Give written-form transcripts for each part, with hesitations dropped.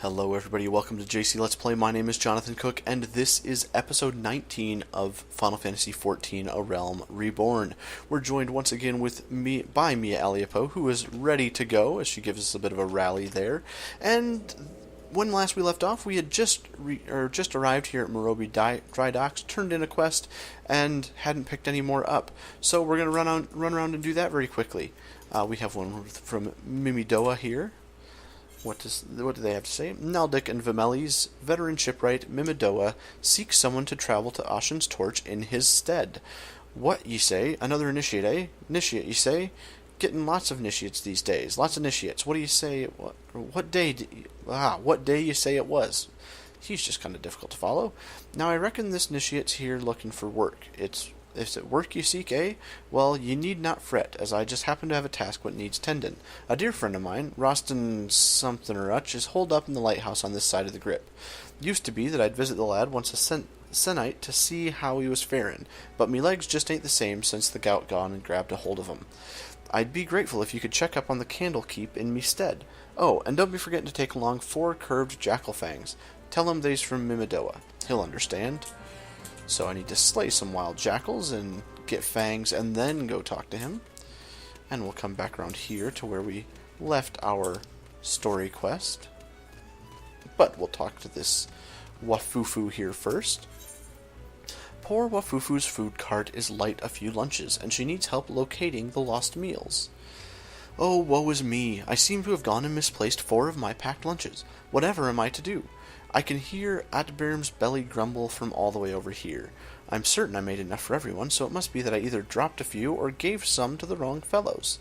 Hello everybody, welcome to JC Let's Play. My name is Jonathan Cook, and this is episode 19 of Final Fantasy XIV: A Realm Reborn. We're joined once again by Mia Aliapo, who is ready to go, as she gives us a bit of a rally there. And when last we left off, we had just arrived here at Morobe Dry Docks, turned in a quest, and hadn't picked any more up. So we're going to run around and do that very quickly. We have one from Mimidoa here. What do they have to say? Naldic and Vimeli's veteran shipwright Mimidoa seeks someone to travel to Ashen's Torch in his stead. What, ye say? Another initiate, eh? Initiate, ye say? Getting lots of initiates these days. Lots of initiates. What do you say? What day you say it was? He's just kind of difficult to follow. Now, I reckon this initiate's here looking for work. Is it work you seek, eh? Well, ye need not fret, as I just happen to have a task what needs tendin'. A dear friend of mine, Rostin something or otch, is holed up in the lighthouse on this side of the grip. Used to be that I'd visit the lad once a sennight to see how he was farin', but me legs just ain't the same since the gout gone and grabbed a hold of 'em. I'd be grateful if you could check up on the candle keep in me stead. Oh, and don't be forgetting to take along 4 curved jackal fangs. Tell him they's from Mimidoa. He'll understand. So I need to slay some wild jackals and get fangs and then go talk to him. And we'll come back around here to where we left our story quest. But we'll talk to this Wafufu here first. Poor Wafufu's food cart is light a few lunches, and she needs help locating the lost meals. Oh, woe is me! I seem to have gone and misplaced 4 of my packed lunches. Whatever am I to do? I can hear Atbirm's belly grumble from all the way over here. I'm certain I made enough for everyone, so it must be that I either dropped a few or gave some to the wrong fellows.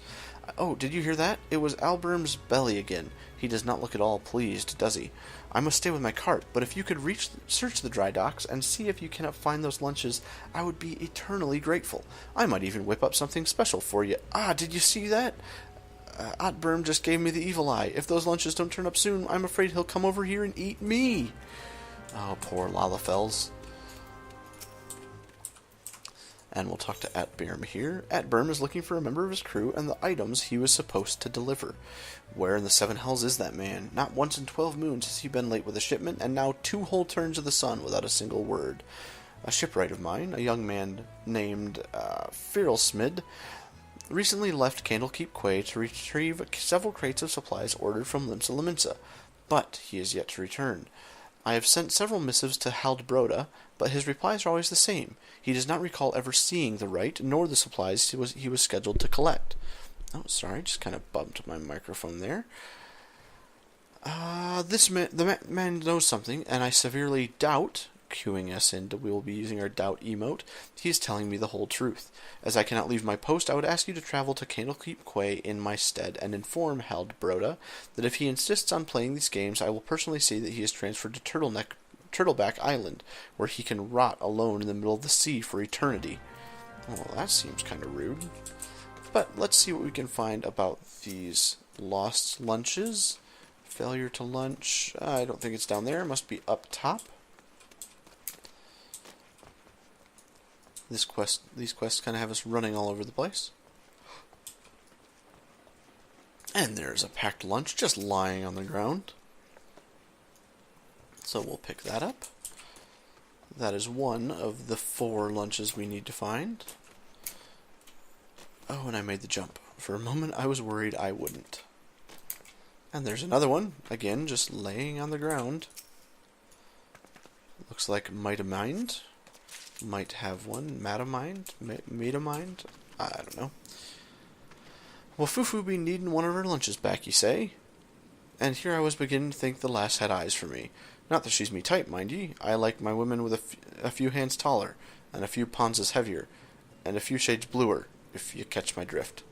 Oh, did you hear that? It was Albirm's belly again. He does not look at all pleased, does he? I must stay with my cart, but if you could search the dry docks and see if you cannot find those lunches, I would be eternally grateful. I might even whip up something special for you. Ah, did you see that? Atbirm just gave me the evil eye. If those lunches don't turn up soon, I'm afraid he'll come over here and eat me. Oh, poor Lalafels. And we'll talk to Atbirm here. Atbirm is looking for a member of his crew and the items he was supposed to deliver. Where in the 7 hells is that man? Not once in 12 moons has he been late with a shipment, and now 2 whole turns of the sun without a single word. A shipwright of mine, a young man named Firlsmid, recently left Candlekeep Quay to retrieve several crates of supplies ordered from Limsa Lominsa, but he is yet to return. I have sent several missives to Haldbroda, but his replies are always the same. He does not recall ever seeing the rite, nor the supplies he was scheduled to collect. Oh, sorry, just kind of bumped my microphone there. The man knows something, and I severely doubt, queuing us in, we will be using our doubt emote, he is telling me the whole truth. As I cannot leave my post, I would ask you to travel to Candlekeep Quay in my stead and inform Haldbroda that if he insists on playing these games, I will personally see that he is transferred to Turtleback Island, where he can rot alone in the middle of the sea for eternity. Well, that seems kind of rude. But let's see what we can find about these lost lunches. Failure to lunch. I don't think it's down there. It must be up top. These quests kind of have us running all over the place. And there's a packed lunch just lying on the ground. So we'll pick that up. That is one of the 4 lunches we need to find. Oh, and I made the jump. For a moment, I was worried I wouldn't. And there's another one, again, just laying on the ground. Looks like Might of Mind. Might have one. Matamind? Metamind? I don't know. Well, Fufu be needing one of her lunches back, you say? And here I was beginning to think the lass had eyes for me. Not that she's me type, mind ye. I like my women with a few hands taller, and a few ponzas heavier, and a few shades bluer, if you catch my drift.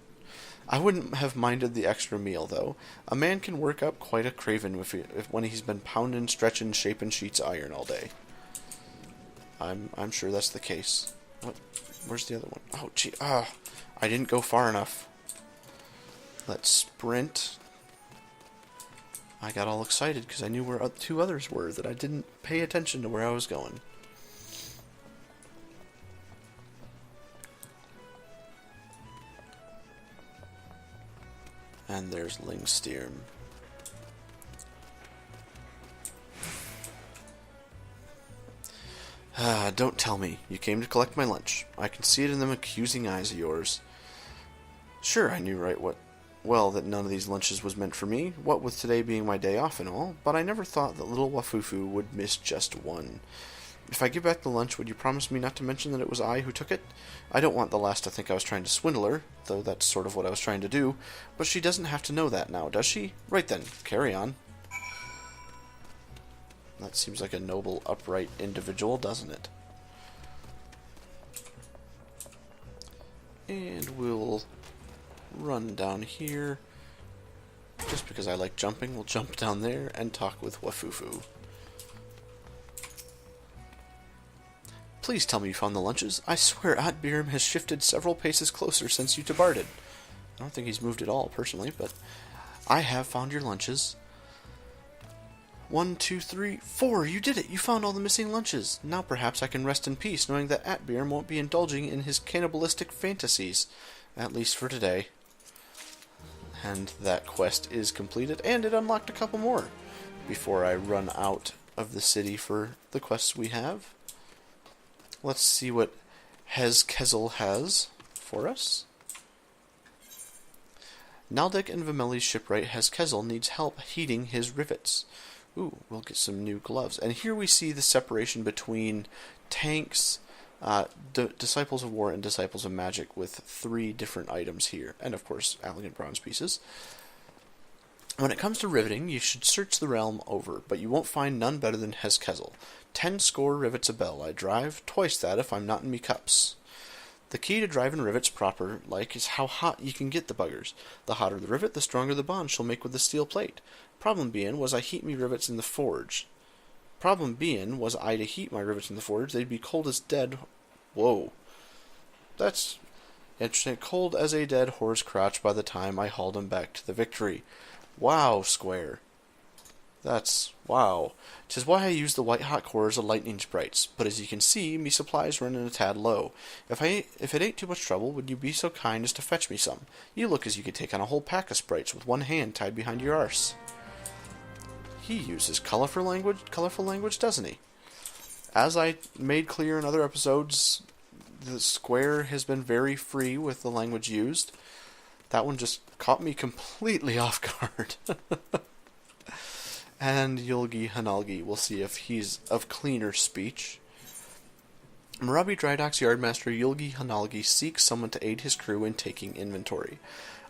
I wouldn't have minded the extra meal, though. A man can work up quite a craven when he's been pounding, stretching, shaping sheets of iron all day. I'm sure that's the case. What? Where's the other one? Oh, gee. I didn't go far enough. Let's sprint. I got all excited because I knew where 2 others were that I didn't pay attention to where I was going. And there's Lingstirm. Don't tell me. You came to collect my lunch. I can see it in them accusing eyes of yours. Sure, I knew that none of these lunches was meant for me, what with today being my day off and all, but I never thought that little Wafufu would miss just one. If I give back the lunch, would you promise me not to mention that it was I who took it? I don't want the lass to think I was trying to swindle her, though that's sort of what I was trying to do, but she doesn't have to know that now, does she? Right then, carry on. That seems like a noble, upright individual, doesn't it? And we'll run down here. Just because I like jumping, we'll jump down there and talk with Wafufu. Please tell me you found the lunches. I swear Atbiram has shifted several paces closer since you departed. I don't think he's moved at all, personally, but I have found your lunches. 1, 2, 3, 4. You did it. You found all the missing lunches. Now perhaps I can rest in peace, knowing that Atbiram won't be indulging in his cannibalistic fantasies. At least for today. And that quest is completed, and it unlocked a couple more before I run out of the city for the quests we have. Let's see what Hezkezel has for us. Naldek and Vimeli's shipwright Hezkezel needs help heating his rivets. Ooh, we'll get some new gloves. And here we see the separation between tanks, Disciples of War, and Disciples of Magic, with 3 different items here. And of course, elegant bronze pieces. When it comes to riveting, you should search the realm over, but you won't find none better than Hezkezel. 10 score rivets a bell I drive, twice that if I'm not in me cups. The key to driving rivets proper like is how hot you can get the buggers. The hotter the rivet, the stronger the bond she'll make with the steel plate. Problem being was I heat me rivets in the forge. Problem being was I to heat my rivets in the forge, they'd be cold as dead. Whoa. That's interesting. Cold as a dead horse crotch by the time I hauled him back to the victory. Wow, Square. That's wow. 'Tis why I use the white hot cores of lightning sprites, but as you can see, me supplies running a tad low. If it ain't too much trouble, would you be so kind as to fetch me some? You look as you could take on a whole pack of sprites with one hand tied behind your arse. He uses colorful language, doesn't he? As I made clear in other episodes, the Square has been very free with the language used. That one just caught me completely off guard. And Yulgi Hanalgi, we'll see if he's of cleaner speech. Marabi Drydock's yardmaster Yulgi Hanalgi seeks someone to aid his crew in taking inventory.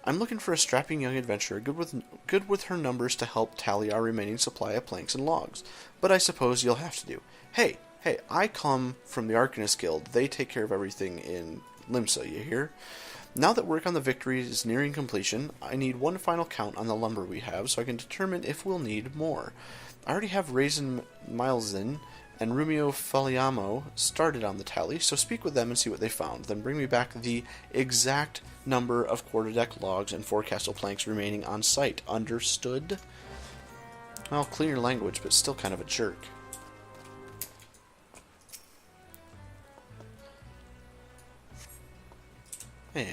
I'm looking for a strapping young adventurer good with her numbers to help tally our remaining supply of planks and logs. But I suppose you'll have to do. Hey, I come from the Arcanist Guild. They take care of everything in Limsa, you hear? Now that work on the victory is nearing completion, I need one final count on the lumber we have so I can determine if we'll need more. I already have Raisin Milezin and Rumio Faliamo started on the tally, so speak with them and see what they found. Then bring me back the exact number of quarterdeck logs and forecastle planks remaining on site. Understood? Well, cleaner language, but still kind of a jerk. And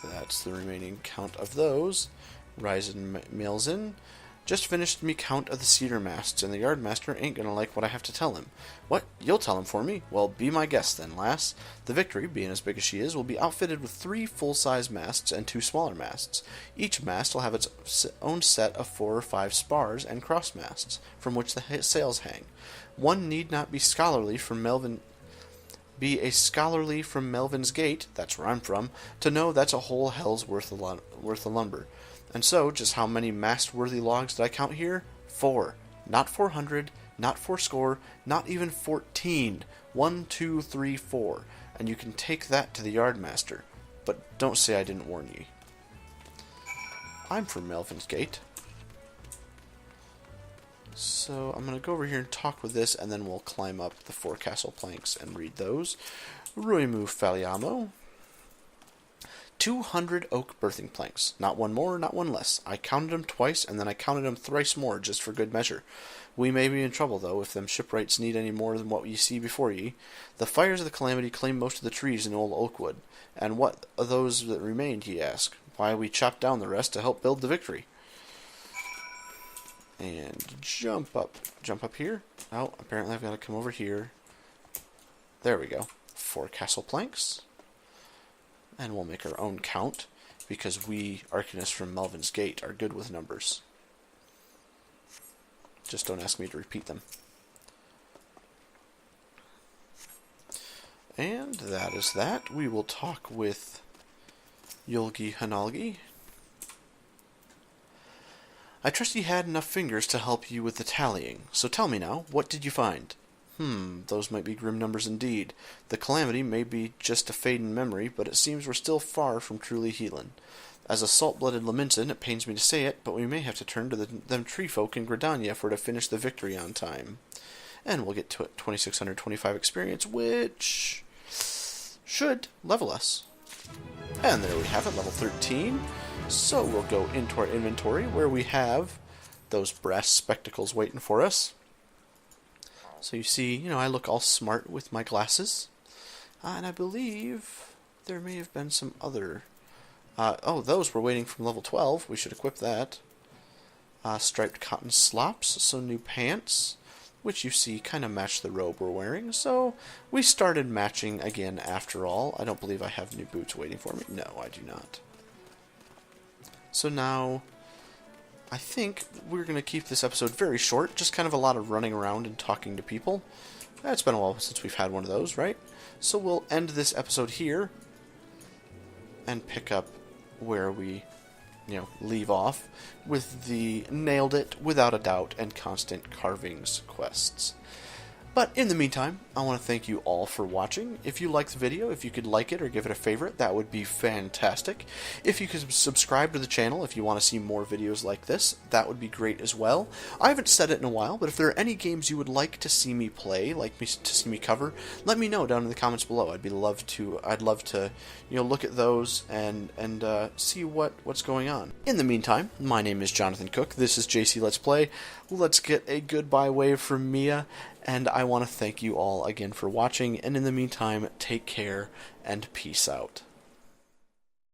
that's the remaining count of those. Raisin Milezin just finished me count of the cedar masts, and the yardmaster ain't gonna like what I have to tell him. What? You'll tell him for me? Well, be my guest then, lass. The Victory, being as big as she is, will be outfitted with 3 full-size masts and 2 smaller masts. Each mast will have its own set of 4 or 5 spars and cross masts, from which the sails hang. One need not be scholarly from Melvin's Gate, that's where I'm from, to know that's a whole hell's worth of lumber. And so, just how many mast-worthy logs did I count here? 4. Not 400, not 4 not even 14. 1, 2, 3, 4. And you can take that to the yardmaster. But don't say I didn't warn ye. I'm from Melvin's Gate. So I'm going to go over here and talk with this, and then we'll climb up the forecastle planks and read those. Ruimu Faliamo. 200 oak berthing planks. Not one more, not one less. I counted them twice, and then I counted them thrice more, just for good measure. We may be in trouble, though, if them shipwrights need any more than what ye see before ye. The fires of the calamity claimed most of the trees in old Oakwood. And what of those that remained, ye ask? Why, we chopped down the rest to help build the Victory. And jump up here. Oh, apparently I've got to come over here. There we go. 4 castle planks. And we'll make our own count, because we, Arcanists from Melvin's Gate, are good with numbers. Just don't ask me to repeat them. And that is that. We will talk with Yulgi Hanalgi. I trust you had enough fingers to help you with the tallying. So tell me now, what did you find? Those might be grim numbers indeed. The calamity may be just a fade in memory, but it seems we're still far from truly healing. As a salt-blooded Laminson, it pains me to say it, but we may have to turn to them tree folk in Gridania if we're to finish the victory on time. And we'll get to 2625 experience, which should level us. And there we have it, level 13. So we'll go into our inventory, where we have those brass spectacles waiting for us. So you see, I look all smart with my glasses. And I believe there may have been some other... those were waiting from level 12. We should equip that. Striped cotton slops, so new pants, which you see kind of match the robe we're wearing. So we started matching again after all. I don't believe I have new boots waiting for me. No, I do not. So now, I think we're going to keep this episode very short, just kind of a lot of running around and talking to people. It's been a while since we've had one of those, right? So we'll end this episode here and pick up where we, leave off with the Nailed It, Without a Doubt, and Constant Carvings quests. But in the meantime, I want to thank you all for watching. If you liked the video, if you could like it or give it a favorite, that would be fantastic. If you could subscribe to the channel if you want to see more videos like this, that would be great as well. I haven't said it in a while, but if there are any games you would like to see me play, to see me cover, let me know down in the comments below. I'd love to look at those and see what's going on. In the meantime, my name is Jonathan Cook. This is JC Let's Play. Let's get a goodbye wave from Mia. And I want to thank you all again for watching, and in the meantime, take care and peace out.